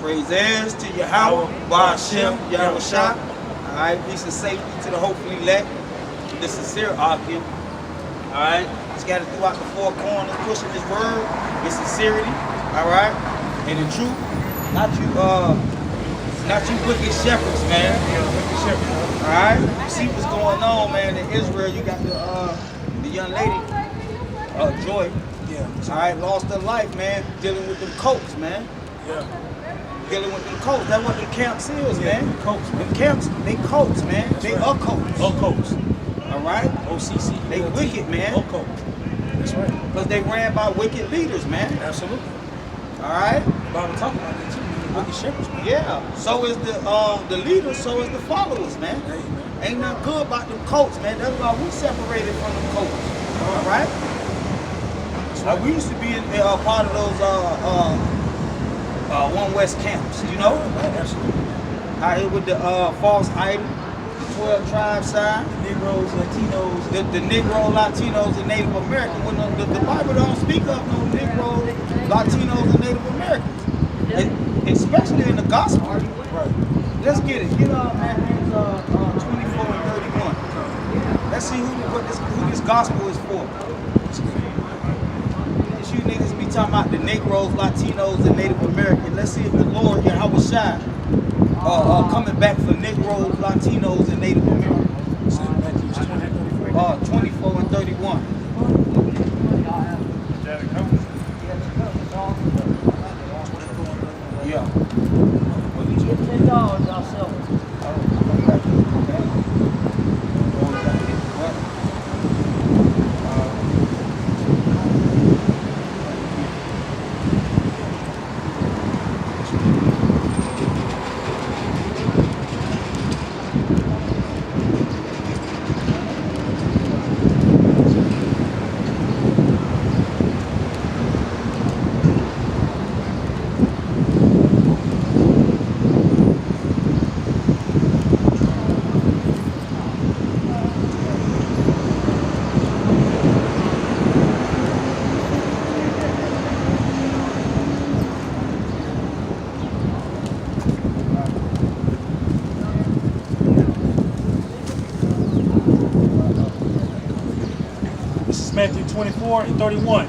Praises to Yahweh, Ba'ashem, Yahweh Shah. Alright, peace and safety to the hopefully elect. The sincere Akim. Alright, scattered throughout the four corners, pushing his word with sincerity. Alright, and the truth. Not you wicked shepherds, man. Wicked shepherds. Alright, you see what's going on, man. In Israel, you got the young lady, Joy. Yeah. Alright, lost her life, man, dealing with them cults, man. Yeah. Dealing with them cults. That's what the camps is, man. Cults, man. Them camps, they cults, man. That's they right. occults. Occults. Alright? OCC. They wicked, man. Occult. That's right. Because they ran by wicked leaders, man. Absolutely. Alright? Bible talking about that too. Wicked shepherds, man. Yeah. So is the leaders, so is the followers, man. Hey, man. Ain't nothing good about them cults, man. That's why we separated from them cults. Alright? Right. We used to be in part of those One West camps, you know? Absolutely. Out here with the false idol, the 12 tribe sign, The Negroes, Latinos. the Negro, Latinos, and Native Americans. When the Bible don't speak of no Negro, Latinos, and Native Americans. Especially in the gospel. Right. Let's get it. Get Matthew 24 and 31. Let's see who this gospel is for. You niggas be talking about the Negroes, Latinos, and Native Americans. Let's see if the Lord, Yahweh Shai, coming back for Negroes, Latinos, and Native Americans. 24 and 31. Yeah. Well, you get $10 yourself. Matthew 24 and 31.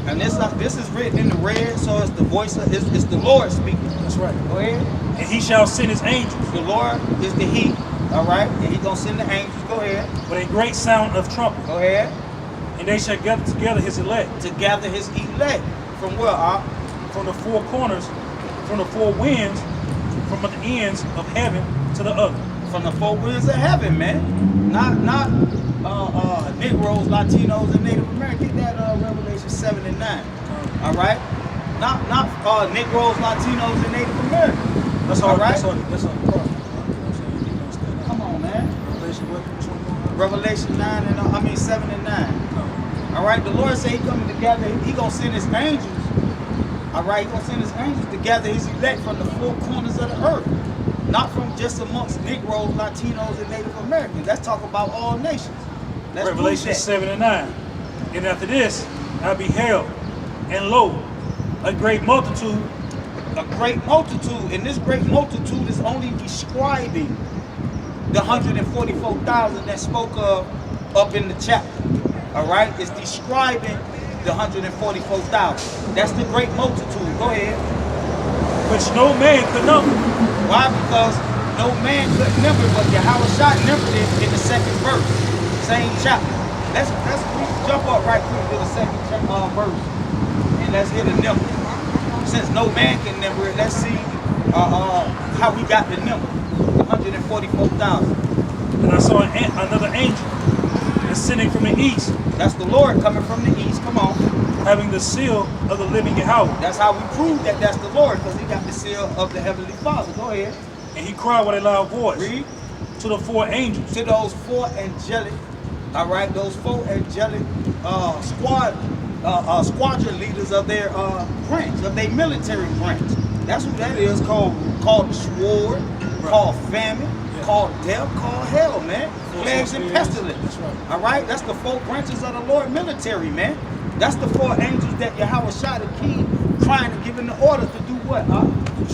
And this is written in the red, so it's the voice of it's the Lord speaking. That's right. Go ahead. And he shall send his angels. The Lord is the He, all right? And He gonna send the angels. Go ahead. With a great sound of trumpet. Go ahead. And they shall gather together his elect. To gather His elect. From where, From the four corners, from the four winds, from the ends of heaven to the other. From the four winds of heaven, man. Not Negroes, Latinos, and Native Americans. Get that Revelation 7 and 9. All right? Not Negroes, Latinos, and Native Americans. That's all right. That's all the cross. Come on, man. Revelation 9 and 7 and 9. All right? The Lord said He coming together. He gonna send His angels. All right? He gonna send His angels to gather His elect from the four corners of the earth. Not from just amongst Negroes, Latinos, and Native Americans. Let's talk about all nations. Let's Revelation 7 and 9. And after this, I beheld, and lo, a great multitude. A great multitude. And this great multitude is only describing the 144,000 that spoke of up in the chapter. All right? It's describing the 144,000. That's the great multitude. Go ahead. Which no man could number. Why? Because no man could number, but Yahweh Shai numbered it in the second verse. Same chapter. Let's jump up right quick to the second verse. And let's hit a number. Since no man can number it, let's see how we got the number. 144,000. And I saw another angel ascending from the east. That's the Lord coming from the east. Come on. Having the seal of the living Yahweh. That's how we prove that that's the Lord, because He got the seal of the Heavenly Father. Go ahead. And He cried with a loud voice. Read. To the four angels. To those four angelic, all right, those four angelic squadron leaders of their branch, of their military branch. That's who that is, called the sword, right. Called famine, yeah. Called death, called hell, man. Plagues and pestilence. That's right. All right, that's the four branches of the Lord military, man. That's the four angels that Yahweh Shai the King crying and giving the order to do what, huh?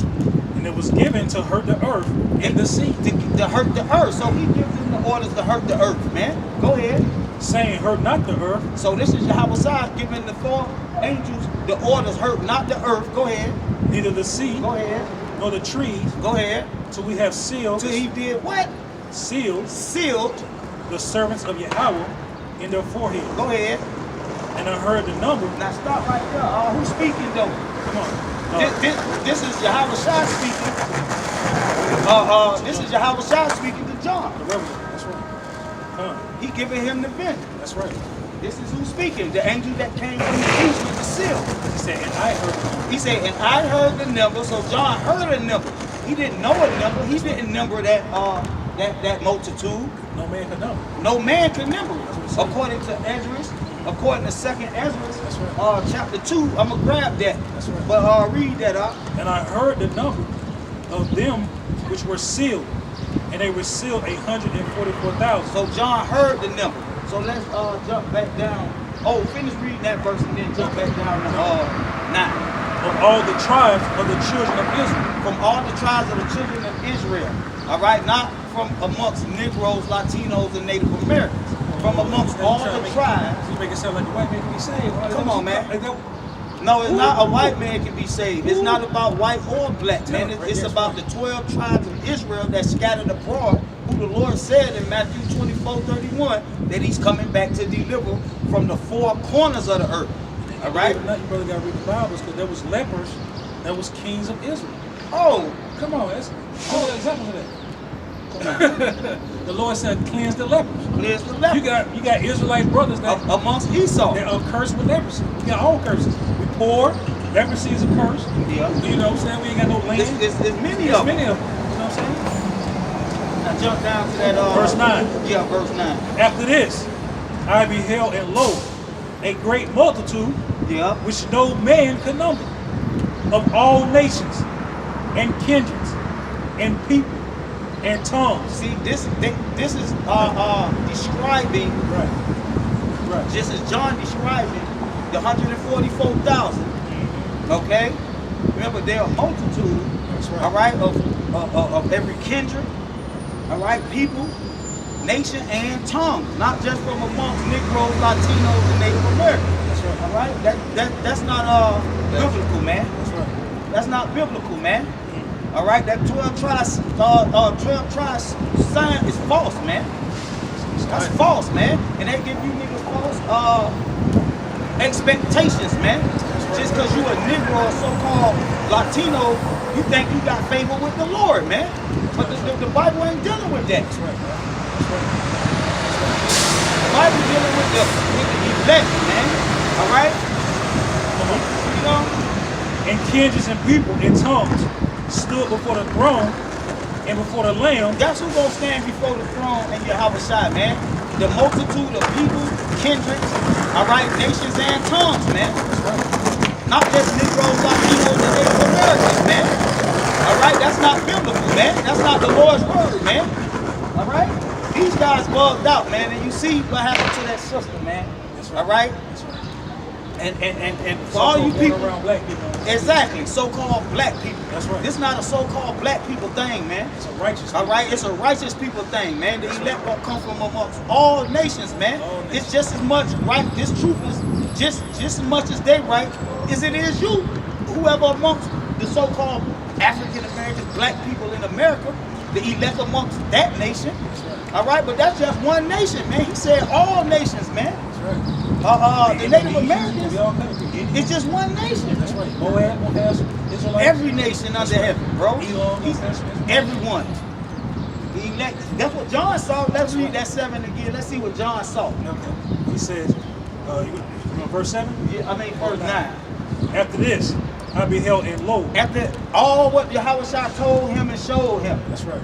And it was given to hurt the earth and the sea. To hurt the earth. So he gives them the orders to hurt the earth, man. Go ahead. Saying, hurt not the earth. So this is Yahweh giving the 4 angels the orders, hurt not the earth. Go ahead. Neither the sea. Go ahead. Nor the trees. Go ahead. Till we have sealed. Till he did what? Sealed. Sealed. The servants of Yahweh in their forehead. Go ahead. And I heard the number. Now stop right there. Who's speaking though? Come on. This is Yahweh speaking. This is Yahweh speaking to John. The Reverend. That's right. He giving him the vision. That's right. This is who's speaking. The angel that came from the east with the seal. He said, and I heard the number. He said, and I heard the number. So John heard a number. He didn't know a number. He didn't number that multitude. No man could number. No man can number it. According to Ezra. According to 2nd Ezra, chapter 2, I'm going to grab that. That's right. But read that up. And I heard the number of them which were sealed, and they were sealed 144,000. So John heard the number. So let's jump back down. Oh, finish reading that verse and then jump back down to 9. Of all the tribes of the children of Israel. From all the tribes of the children of Israel. All right, not from amongst Negroes, Latinos, and Native Americans. From amongst all the tribes. You make it sound like the white man can be saved. Come on, man. No, it's not a white man can be saved. It's not about white or black, man. It's about the 12 tribes of Israel that scattered abroad, who the Lord said in Matthew 24:31 that he's coming back to deliver from the 4 corners of the earth. All right? You brother got to read the Bibles, because there was lepers that was kings of Israel. Oh. Come on, that's all the examples of that. The Lord said, cleanse the lepers. Cleanse the lepers. You got Israelite brothers that amongst Esau. They're cursed with leprosy. We got all curses. We poor. Leprosy is a curse. Yeah. You know what I'm saying? We ain't got no land. There's many of them. Many of them. You know what I'm saying? Now jump down to that verse 9. Yeah, verse 9. After this, I beheld, and lo, a great multitude, which no man could number, of all nations, and kindreds, and people, and tongues. See, this is describing, right. Just as John describing the 144,000. Okay, remember there are multitude. That's right. All right, of every kindred. All right, people, nation, and tongue. Not just from amongst Negroes, Latinos, and Native Americans. That's right. All right, that's not biblical, man. That's right. That's not biblical, man. All right, that 12 tribes sign is false, man. That's false, man. And they give you niggas false expectations, man. Just because you a Negro or so-called Latino, you think you got favor with the Lord, man. But the Bible ain't dealing with that. That's right, man. That's right. The Bible dealing with the elect, man. All right? You know? And kindreds and people and tongues stood before the throne and before the Lamb. That's who's gonna stand before the throne and Yahweh Shai, man. The multitude of people, kindreds, all right, nations and tongues, man. Not just Negroes, Latinos, and Native Americans, man. All right, that's not biblical, man. That's not the Lord's word, man. All right, these guys bugged out, man, and you see what happened to that sister, man. That's right. All right. That's right. And for all you people, around black people, exactly, so-called black people. That's right. This not a so-called black people thing, man. It's a righteous people. All right, it's a righteous people thing, man. The elect gonna come from amongst all nations, man. All nations. It's just as much right. This truth is just as much as they right as it is you. Whoever amongst the so-called African Americans, black people in America, the elect amongst that nation. That's right. All right, but that's just one nation, man. He said all nations, man. That's right. The Native Americans, it's just one nation. That's right. Moab, Israelites. Every nation under heaven, bro. Everyone. The elect. That's what John saw. Let's read that 7 again. Let's see what John saw. Okay. He says, verse 7? Yeah, I mean verse 9. After this, I beheld, and lo. After all what Yahweh Shai told him and showed him. That's right.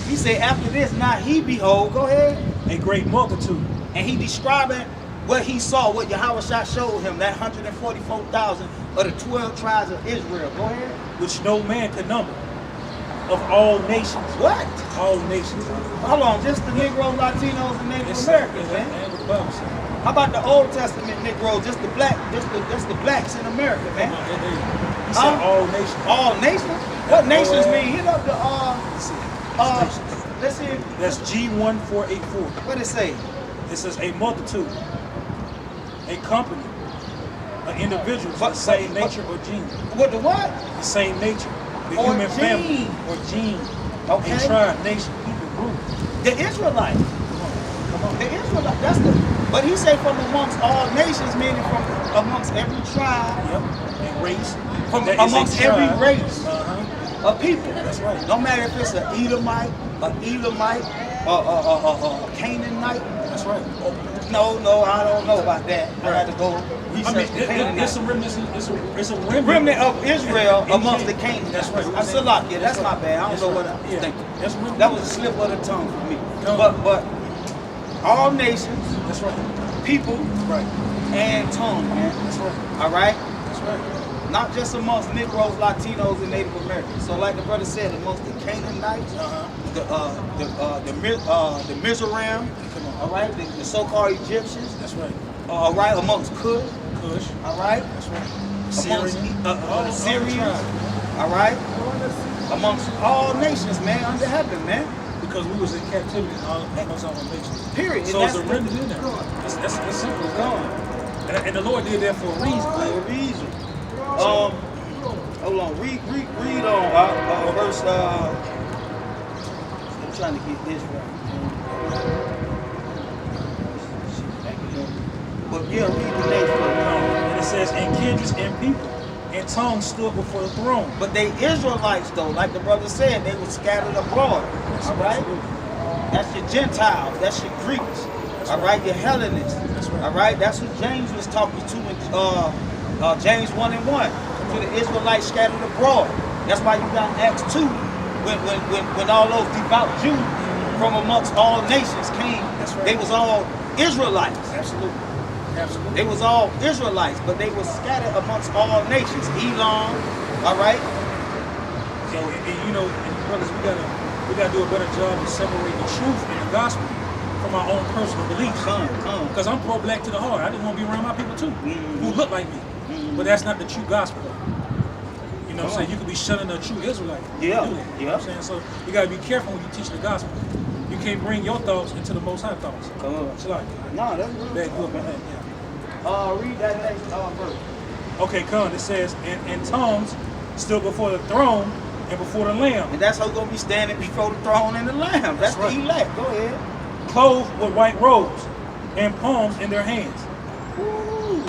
He said, after this, now he behold, go ahead. A great multitude. And he describing what he saw, what Yahweh Shai showed him, that 144,000 of the 12 tribes of Israel. Go ahead. Which no man could number. Of all nations. What? All nations. Hold on, just the Negroes, Latinos, and Native Americans, man. How about the Old Testament Negroes, just the blacks in America, man? He said all nations. All nations? What nations mean? Hit up the Nations. let's see. That's G1484. What it say? It says a multitude, a company, an individual, the same nature or gene. What the what? The same nature. The Or human family gene. or gene. Okay. A tribe, nation, people, group. The Israelites. Come on. The Israelites. That's the. But he say from amongst all nations, meaning from amongst every tribe, Yep. And race. from That is a amongst every tribe. race of people. That's right. No matter if it's an Edomite, a Elamite, a Canaanite. That's right. No, I don't know about that. I had to go research the there's Canaanite. some remnants. It's a remnant. Remnant of Israel in amongst the Canaan. Canaanites. That's right. I'm Salakia. That's my bad. I don't That's know right. what I was Yeah. thinking. That's remnant. That was a slip of the tongue for me. No. But all nations, That's right. people, Right. and tongue, man. That's right. All right? That's right. Not just amongst Negroes, Latinos, and Native Americans. So like the brother said, amongst the Canaanites, the Mizraim, all right, the so-called Egyptians, That's right. all right, amongst Cush, all right, That's right. amongst All Syrians, tribes. all right, amongst all nations, man, under heaven, man. Because we was in captivity amongst all nations. Period. So And it's a remnant in there. That's simple as that. And the Lord did that for a reason. For a reason. Hold on. Read on verse. I'm trying to get this right. But yeah, read the next one. And it says, and kindreds and people and tongues stood before the throne. But they Israelites though, like the brother said, they were scattered abroad. All right. That's your Gentiles. That's your Greeks. All right, your Hellenists. That's right. All right. That's what James was talking to in James 1:1. To the Israelites scattered abroad. That's why you got Acts 2 when all those devout Jews from amongst all nations came. That's right. They was all Israelites. Absolutely. Absolutely. They was all Israelites, but they were scattered amongst all nations. Elam, all right? So, and you know, and brothers, we gotta do a better job of separating the truth and the gospel from our own personal beliefs. Because I'm pro-black to the heart. I just want to be around my people too, who look like me. But that's not the true gospel. You know what I'm saying? You could be shunning a true Israelite. Yeah. You know what I'm saying? So you gotta be careful when you teach the gospel. You can't bring your thoughts into the Most High thoughts. It's like No, that's real. bad good behind. Yeah. Read that next verse. Okay, come. It says, and tongues stood before the throne and before the Lamb, And that's who's going to be standing before the throne and the Lamb. That's That's the right. elect. Go ahead. clothed with white robes and palms in their hands. Ooh.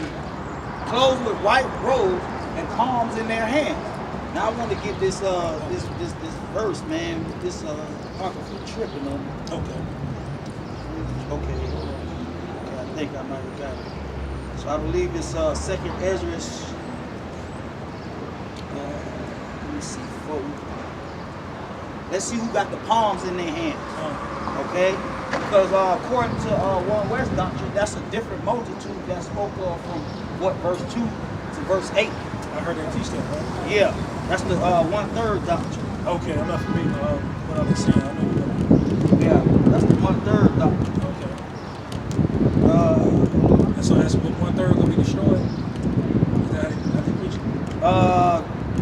Clothed with white robes and palms in their hands. Now I want to get this this verse, man, with this apocryphal tripping on me. Okay. Okay. I think I might have got it. So I believe it's second Ezra. Let me see. Let's see who got the palms in their hands. Okay? Because according to One West doctrine, that's a different multitude that spoke of from what verse 2 to verse 8. I heard that teach that, right? Yeah, that's the 1/3 doctrine. Okay, I'm not familiar with what I was saying. I know you're talking Yeah, that's the 1/3 doctrine. about. Okay. And so that's what 1/3 gonna be destroyed? Is that how they preach it?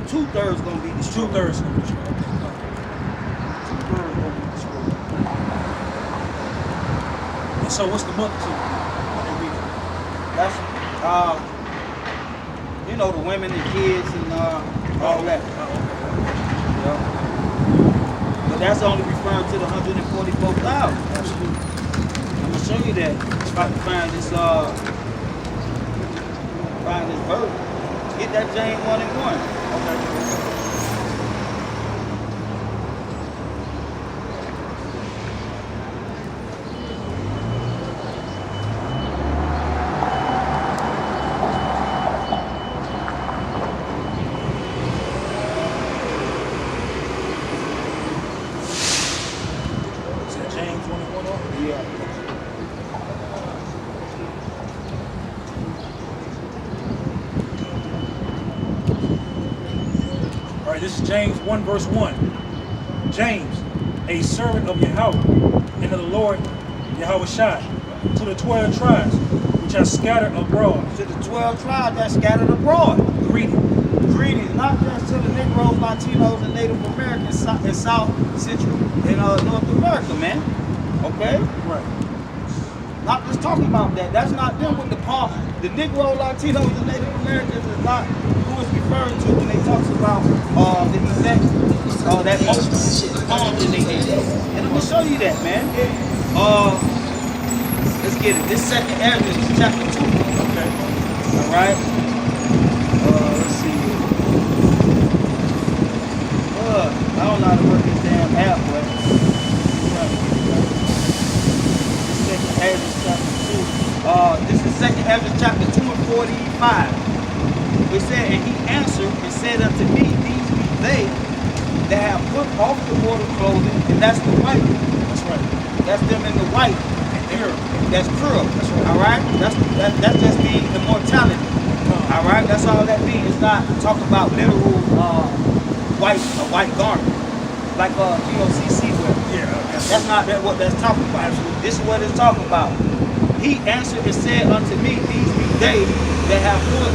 2/3 gonna be destroyed. 2/3 gonna be destroyed. Okay. 2/3 gonna be destroyed. And so what's the multitude? When they read it? That's you know, the women and kids and all that. Yeah. But that's only referring to the 144,000. Absolutely. I'm gonna show you that if I can find this verse. Get that James 1:1. Okay. Is that James 1:1? Yeah. All right, this is James 1 verse 1. James, a servant of Yahweh and of the Lord Yahweh Shai, to the 12 tribes which are scattered abroad. To the 12 tribes that scattered abroad. Greeting. Greetings, not just to the Negroes, Latinos, and Native Americans in South Central and North America, man. Okay? Right. Not just talking about that. That's not them with the palm. The Negro, Latinos, and Native Americans is not who it's referring to when they talks about the effect that most palms in their head. And I'm gonna show you that, man. Let's get it. This second Ezra is chapter 2. Okay. All right. Let's see. I don't know how to work this damn app, but I'm trying to get it right. Second Ezra chapter 2. This is Second Ezra chapter 2 and 45. It said, and he answered and said unto me, these be they that have put off the mortal clothing, and that's the white. That's right. That's them in the white. Pure. That's pure. That's right. All right. That just means immortality. All right. That's all that means. It's not talking about literal a white garment like GOCC wear. Yeah. That's not what that's talking about. Absolutely. This is what it's talking about. He answered and said unto me, these be they that have put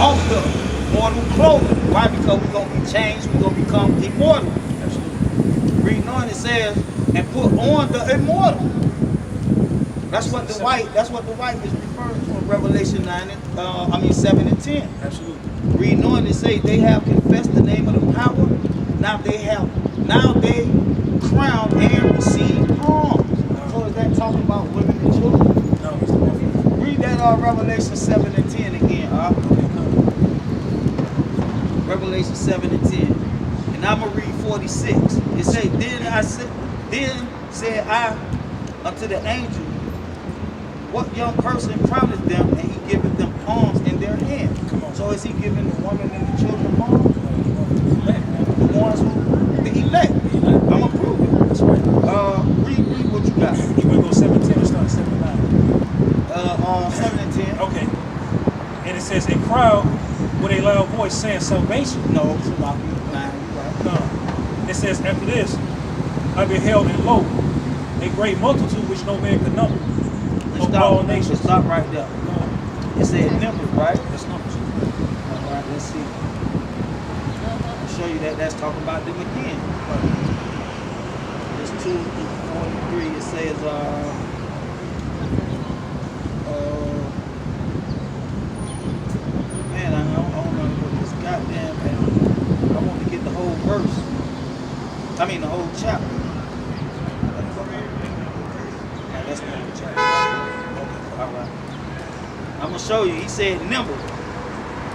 off the mortal clothing. Why? Because we're gonna be changed. We're gonna become immortal. Absolutely. Reading on, it says, and put on the immortal. That's what the white is referring to in Revelation 7 and 10. Absolutely. Reading on, it say they have confessed the name of the power. Now they crown and receive palms. So is that talking about women and children? No, it's the one. Read that Revelation 7 and 10 again. Revelation 7 and 10. And I'm gonna read 46. It say, then said I unto the angel, what young person crowneth them, and he giveth them palms in their hand. Come on. So is he giving the woman and the children palms? The ones who the elect. I'm gonna prove it. That's right. Read what you got. You want to go 17 or start 79? 7 and 10. Okay. And it says, a crowd with a loud voice saying salvation. No, it's a lot of right. No. It says, after this, I beheld and lo, a great multitude which no man could number. Of all nations. Stop right there. It said numbers, right? That's numbers. All right, let's see. I'll show you that. That's talking about them again. It's 2 through 43. It says, man, I don't know what this goddamn man. I want to get the whole verse. I mean, the whole chapter. That's not the chapter. All right. I'm going to show you. He said number.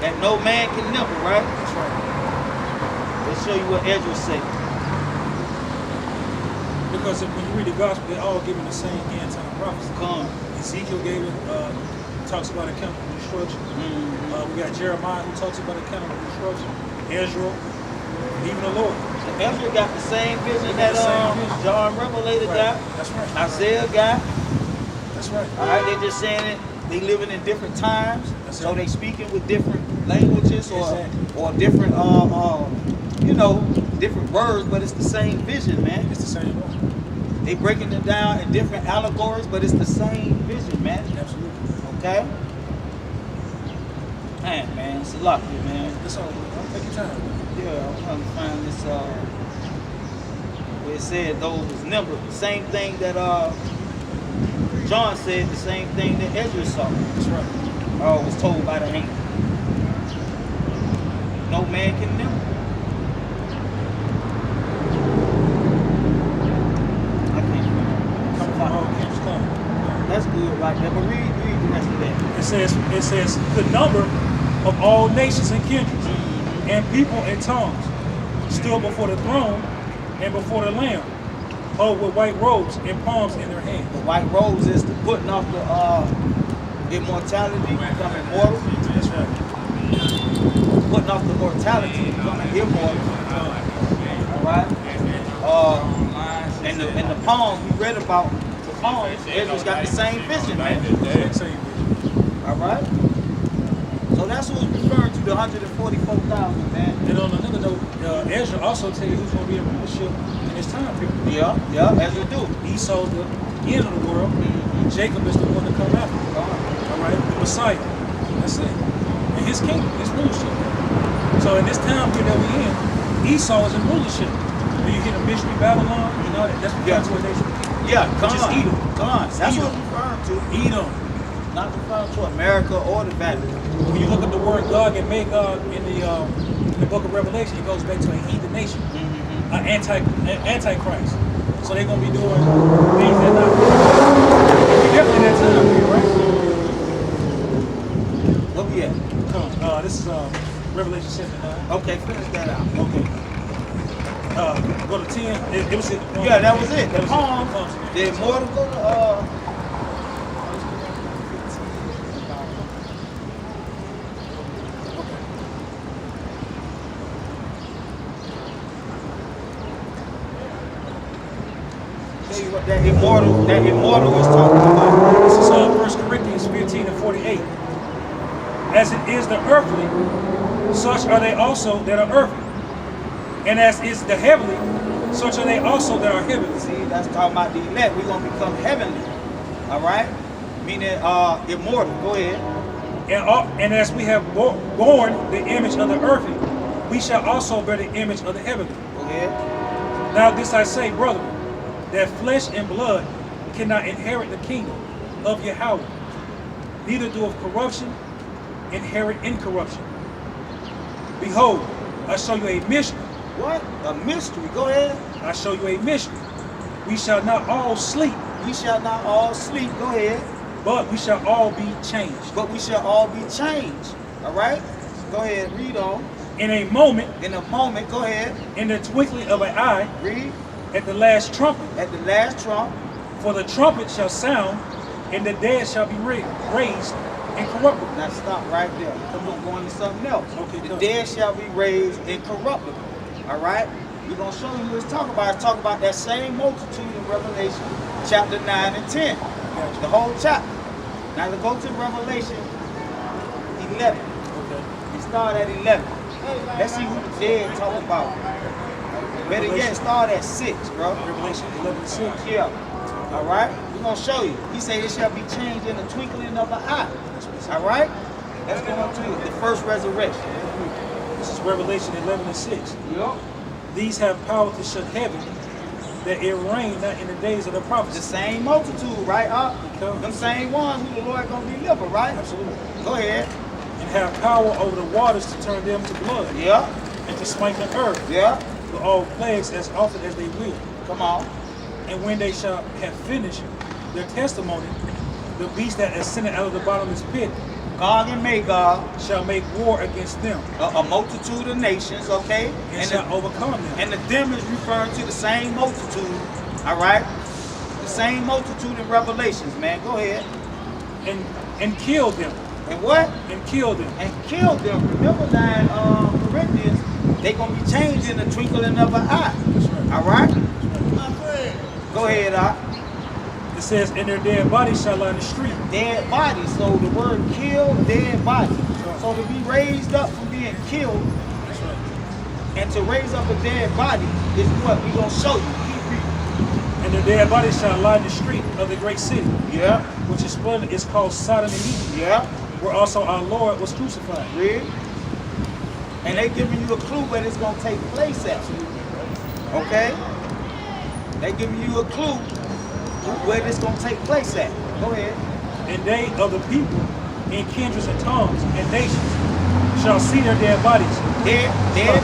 That no man can number, right? That's right. Let's show you what Ezra said. Because when you read the gospel, they're all giving the same end-time prophecy. Come. Ezekiel gave it, talks about a chemical destruction. Mm-hmm. We got Jeremiah who talks about a chemical destruction. Ezra, even the Lord. Ezra got the same vision that John Revelator got. That's right. Isaiah got. That's right. All right, they're just saying it. They living in different times, That's so right. they speaking with different languages or different different words, but it's the same vision, man. It's the same one. They breaking it down in different allegories, but it's the same vision, man. Absolutely. Okay. Man, it's a lot here, man. That's all. Take your time. Yeah, I'm trying to find this where it said those was numbered. The same thing that John said, the same thing that Ezra saw. That's right. Was told by the angel. No man can number. I can't find it. Come from all camps come. That's good right there, but read the rest of that. It says the number of all nations and kindreds and people and tongues stood before the throne and before the Lamb, with white robes and palms in their hands. The white robes is the putting off the immortality, becoming mortal. That's right. Putting off the mortality, becoming immortal. All right. And the palms we read about, the palms, Ezra's got the same vision, man. Same vision. All right. So that's who it's referring to, the 144,000, man. And on another note, Ezra also tell you who's going to be in rulership in this time period. Yeah, Ezra do. Esau's the end of the world. Jacob is the one to come after. All right, the Messiah. That's it. And his kingdom, his rulership. So in this time period that we in, Esau is in rulership. When you get a mystery Babylon, you know that's referring to a nation. Yeah, Which is Edom. That's Edom. what it's referring to. Edom. Not referring to America or the Vatican. When you look at the word Gog and Magog in the book of Revelation, it goes back to a heathen nation, an antichrist. So they're gonna be doing things that not. We definitely in that time period, right? What we at? Come on, this is Revelation 7:9. Okay, finish that out. Okay. Go to 10. It was it. Yeah, that was it. The palm. palm. The immortal go to tell you what that immortal is talking about. This is 1 Corinthians 15 and 48. As it is the earthly, such are they also that are earthly. And as is the heavenly, such are they also that are heavenly. See, that's talking about the elect. We're going to become heavenly. All right? Meaning immortal. Go ahead. And as we have borne the image of the earthly, we shall also bear the image of the heavenly. Go ahead. Now this I say, brethren, that flesh and blood cannot inherit the kingdom of Yahweh, neither do of corruption inherit incorruption. Behold, I show you a mystery. What? A mystery. Go ahead. I show you a mystery. We shall not all sleep. We shall not all sleep. Go ahead. But we shall all be changed. But we shall all be changed. All right? Go ahead. Read on. In a moment. In a moment. Go ahead. In the twinkling of an eye. Read. At the last trumpet. At the last trump. For the trumpet shall sound, and the dead shall be raised incorruptible. Now stop right there. Come on, go into something else. Okay, the dead shall be raised incorruptible. All right? We're going to show you what it's talking about. It's talking about that same multitude in Revelation chapter 9 and 10. Gotcha. The whole chapter. Now to go to Revelation 11. Okay. We start at 11. Let's see who the dead talking about. Better yet, start at 6, bro. Revelation 11:6. Yeah. All right? We're going to show you. He said it shall be changed in the twinkling of an eye. All right? Let's go on to the first resurrection. This is Revelation 11:6. Yep. These have power to shut heaven, that it rain not in the days of the prophets. The same multitude, right? Them same ones who the Lord going to deliver, right? Absolutely. Go ahead. And have power over the waters to turn them to blood. Yeah. And to smite the earth. Yeah. With all plagues as often as they will. Come on. And when they shall have finished their testimony, the beast that ascended out of the bottomless pit, Gog and Magog, shall make war against them. A multitude of nations, okay? And shall overcome them. And the them is referring to the same multitude, all right? The same multitude in Revelations, man. Go ahead. And kill them. And what? And kill them. And kill them. Remember that Corinthians, they going to be changed in the twinkling of an eye. That's right. All right? My friend. Go ahead, It says, and their dead bodies shall lie in the street. Dead bodies. So the word kill, dead body. So to be raised up from being killed, That's right. and to raise up a dead body is what we're going to show you. Keep reading. And their dead bodies shall lie in the street of the great city. Yeah. Which is splendid, is called Sodom and Egypt. Yeah. Where also our Lord was crucified. Read. And they giving you a clue where it's going to take place at. Okay? They giving you a clue where this going to take place at. Go ahead. And they of the people in kindreds and tongues and nations shall see their dead bodies. Dead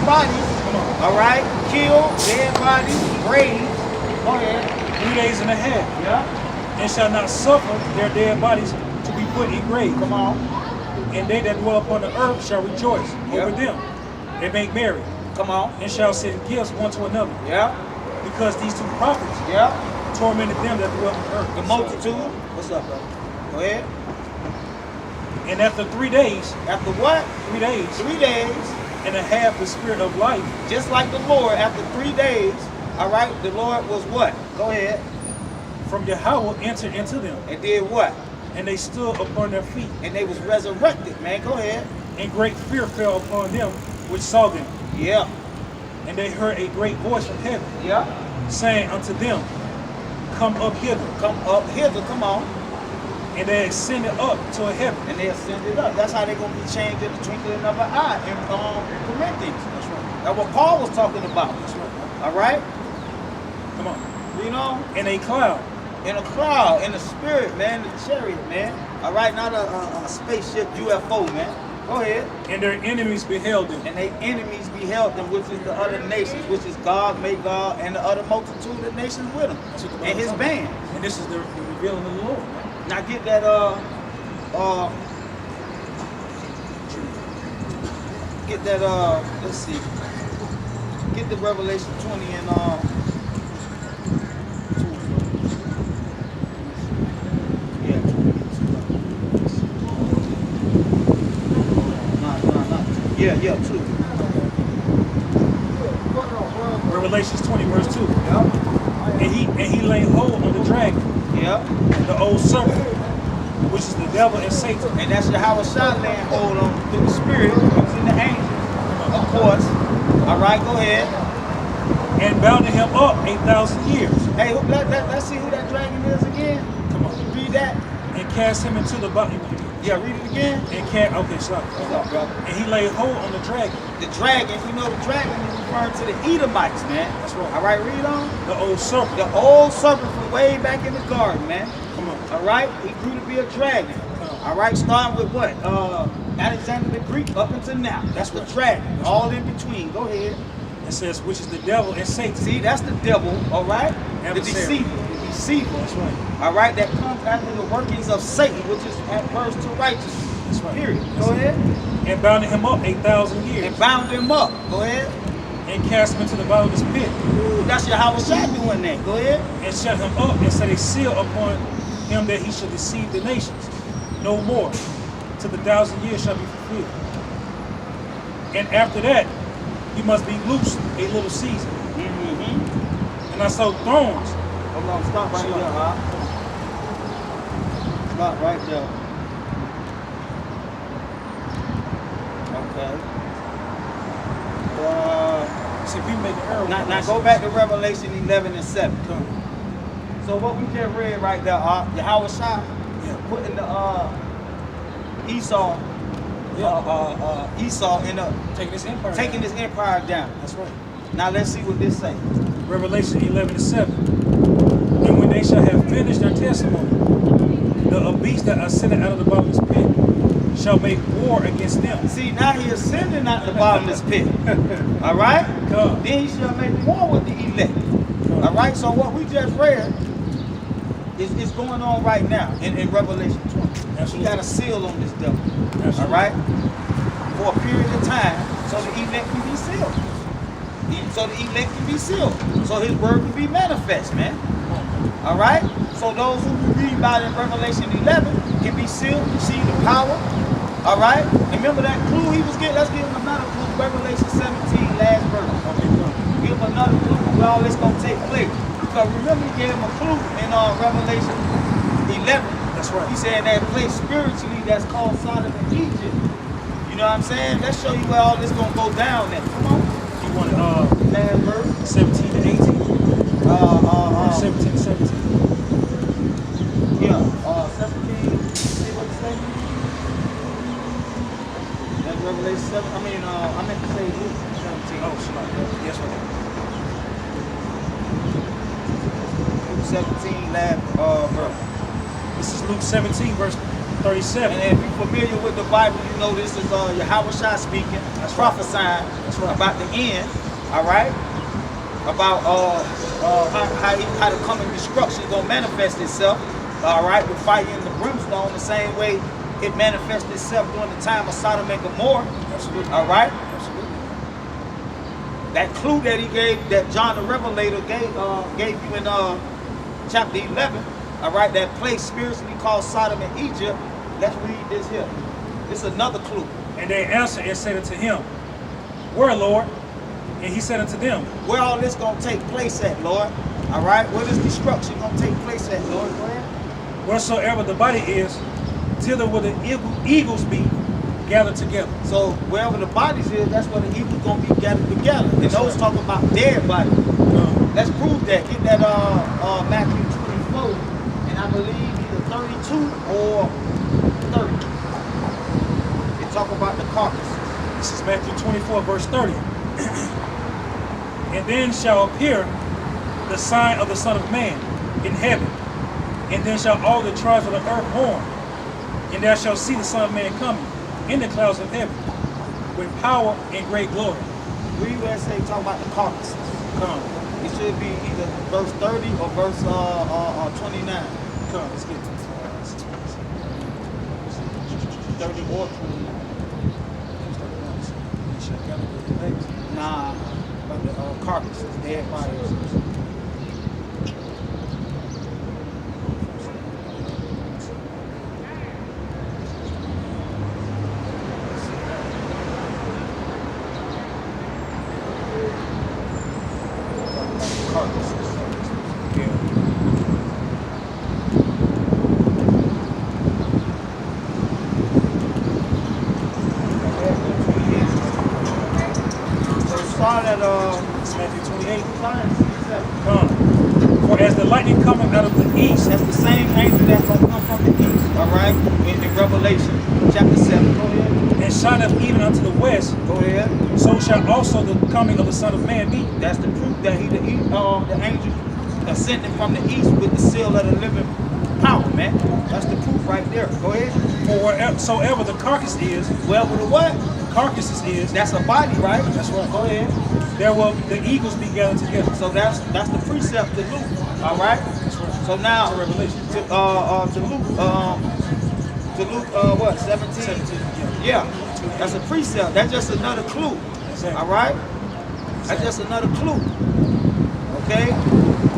bodies. Come on. All right? Killed, dead bodies, raised. Go ahead. 3 days and a half. Yeah. And shall not suffer their dead bodies to be put in graves. Come on. And they that dwell upon the earth shall rejoice over them and make merry. Come on. And shall send gifts one to another. Yeah. Because these two prophets tormented them that dwell on the earth. The multitude. What's up, bro? Go ahead. And after 3 days. After what? 3 days. 3 days. And a half the spirit of life. Just like the Lord, after 3 days, all right, the Lord was what? Go ahead. From Yahweh entered into them. And did what? And they stood upon their feet. And they was resurrected, man. Go ahead. And great fear fell upon them which saw them. Yeah. And they heard a great voice from heaven. Yeah. Saying unto them, come up hither. Come up hither, come on. And they ascended up to a heaven. And they ascended up. That's how they're going to be changed in the twinkling of an eye in Corinthians. That's right. That's what Paul was talking about. That's right. All right? Come on. You know? In a cloud. In a cloud, in the spirit, man, the chariot, man. All right, not a spaceship UFO, man. Go ahead. And their enemies beheld them. And their enemies beheld them, which is the other nations, which is God, Magog, and the other multitude of nations with him. And his band. And this is the revealing of the Lord. Now get that, let's see. Get the Revelation 20 and, Yeah, two. Revelations 20, verse 2. Yep. And he laid hold on the dragon, Yep. the old serpent, which is the devil and Satan. And that's how Shah laying hold on through the spirit, using the angel. Of course. All right, go ahead. And bounded him up 8,000 years. Hey, let's see who that dragon is again. Come on. Read that. And cast him into the bottom. Yeah, read it again. And cast, okay, stop. What's up, brother? And he laid hold on the dragon. The dragon, you know the dragon is referring to the Edomites, man. That's right. All right, read on. The old serpent. The old serpent from way back in the garden, man. Come on. All right, he grew to be a dragon. All right, starting with what? Alexander the Greek up until now. That's the dragon. All in between. Go ahead. It says, which is the devil and Satan. See, that's the devil, all right? Adversary. The deceiver. That's right. All right, that comes after the workings of Satan, which is adverse to righteousness. That's right. Period. That's Go it. ahead. And bounded him up 8,000 years. And bound him up. Go ahead. And cast him into the bottomless pit. Ooh, that's your Howard Shah doing that. Go ahead. And shut him up and set a seal upon him that he should deceive the nations no more, till the 1,000 years shall be fulfilled. And after that, he must be loosed a little season. Mm-hmm. And I saw thorns. Hold on, stop right there, huh? Stop right there. Okay. See, we make the error. Now go back to Revelation 11 and 7. Come. So what we just read right there, Howard Shah putting the Esau, Esau in the Taking this empire down. down. That's right. Now let's see what this says. Revelation 11 and 7. And when they shall have finished their testimony, the beasts that are sent out of the bottomless pit shall make war against them. See, now he is ascending out the bottomless pit. All right? Come. Then he shall make war with the elect. All right? So what we just read is going on right now in Revelation 20. Absolutely. He got a seal on this devil. Absolutely. All right? For a period of time, so the elect can be sealed. So the elect can be sealed. So his word can be manifest, man. All right? So those who we read about in Revelation 11 can be sealed, receive the power. All right? And remember that clue he was getting? Let's give him another clue. Revelation 17, last verse. Okay, come. Give him another clue where all this going to take place. Because remember he gave him a clue in Revelation 11. That's right. He said that place spiritually that's called Sodom and Egypt. You know what I'm saying? Let's show you where all this going to go down at. Come on. You want Last verse. 17 to 18? 17 to 17. Yeah, 17. See what it's saying? That's Revelation 7. I meant to say Luke 17. Oh, sorry. Yes, right. Luke 17, last verse. This is Luke 17, verse 37. And if you're familiar with the Bible, you know this is Yahweh Shah speaking. That's prophesying. That's right. About the end. All right. About how the coming destruction is gonna manifest itself. All right, with fire and the brimstone, the same way it manifested itself during the time of Sodom and Gomorrah. Absolutely. All right. Absolutely. That clue that he gave, that John the Revelator gave you in chapter 11. All right, that place spiritually called Sodom and Egypt. Let's read this here. It's another clue. And they answered and said unto him, Where, Lord? And he said unto them, Where all this gonna take place at, Lord? All right, where this destruction gonna take place at, Lord? Go ahead. Wheresoever the body is, thither will the eagles be gathered together. So wherever the bodies is, that's where the eagles gonna be gathered together. And those talking about dead bodies. Let's prove that. Get that Matthew 24, and I believe either 32 or 30. It talk about the carcass. This is Matthew 24, verse 30. And then shall appear the sign of the Son of Man in heaven. And then shall all the tribes of the earth mourn. And thou shalt see the Son of Man coming in the clouds of heaven with power and great glory. Read where it say talk about the carcasses. Come. It should be either verse 30 or verse 29. Come, let's get it. 30 or 29. Nah, but the carcasses, dead bodies. It's Matthew 28. Come. For as the lightning coming out of the east. That's the same angel that's going to come from the east. All right? In Revelation chapter 7. Go ahead. And shineth even unto the west. Go ahead. So shall also the coming of the Son of Man be. That's the proof that the angel ascending from the east with the seal of the living power, man. That's the proof right there. Go ahead. For wheresoever the carcass is. Wherever the what? Carcasses is. That's a body, right? That's right. Go ahead. There will the eagles be gathered together. So that's the precept to Luke. All right. That's right. So now to Revelation. To Luke what 17? 17. Yeah. That's a precept. That's just another clue. Exactly. All right. That's just another clue. Okay.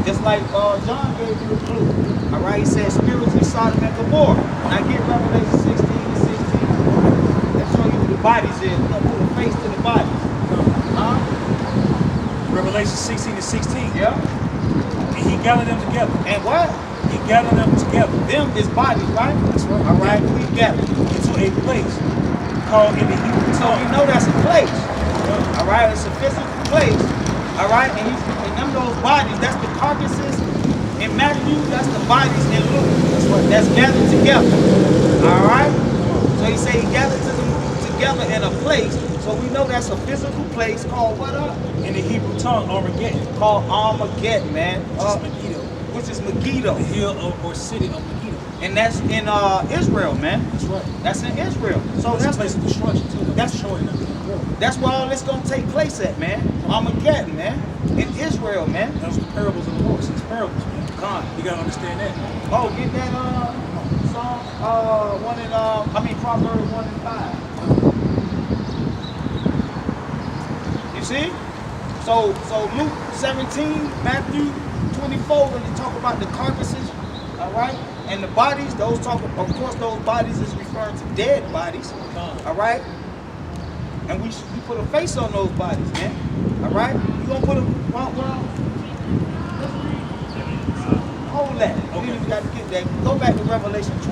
Just like John gave you a clue. All right. He said spiritually Sodom and Gomorrah. When I get Revelation 16 and 16, let's show you who the bodies is. We're gonna put a face to the bodies. Revelation 16 and 16. Yeah. And he gathered them together. And what? He gathered them together. Them is bodies, right? That's right. All right. We gathered into a place called in the Hebrew So tongue. you know that's a place. All right. It's a physical place. All right. And them those bodies, that's the carcasses. In Matthew, that's the bodies in Luke. That's right. That's gathered together. All right. So he say he gathered together in a place. So we know that's a physical place called what up? In the Hebrew tongue, Armageddon. Called Armageddon, man. Megiddo. Which is Megiddo. The hill or city of Megiddo. And that's in Israel, man. That's right. That's in Israel. So That's a place of destruction too. That's showing them. That's where all this gonna take place at, man. Armageddon, man. In Israel, man. Those are the parables of the Lord. It's parables, man. God. You gotta understand that. Oh, get that song Proverbs 1 and 5. You see? So Luke 17, Matthew 24, when they talk about the carcasses, all right, and the bodies, of course, those bodies is referring to dead bodies, all right, and we put a face on those bodies, man, all right. You gonna put a hold that. Okay. You got to get that. Go back to Revelation 20.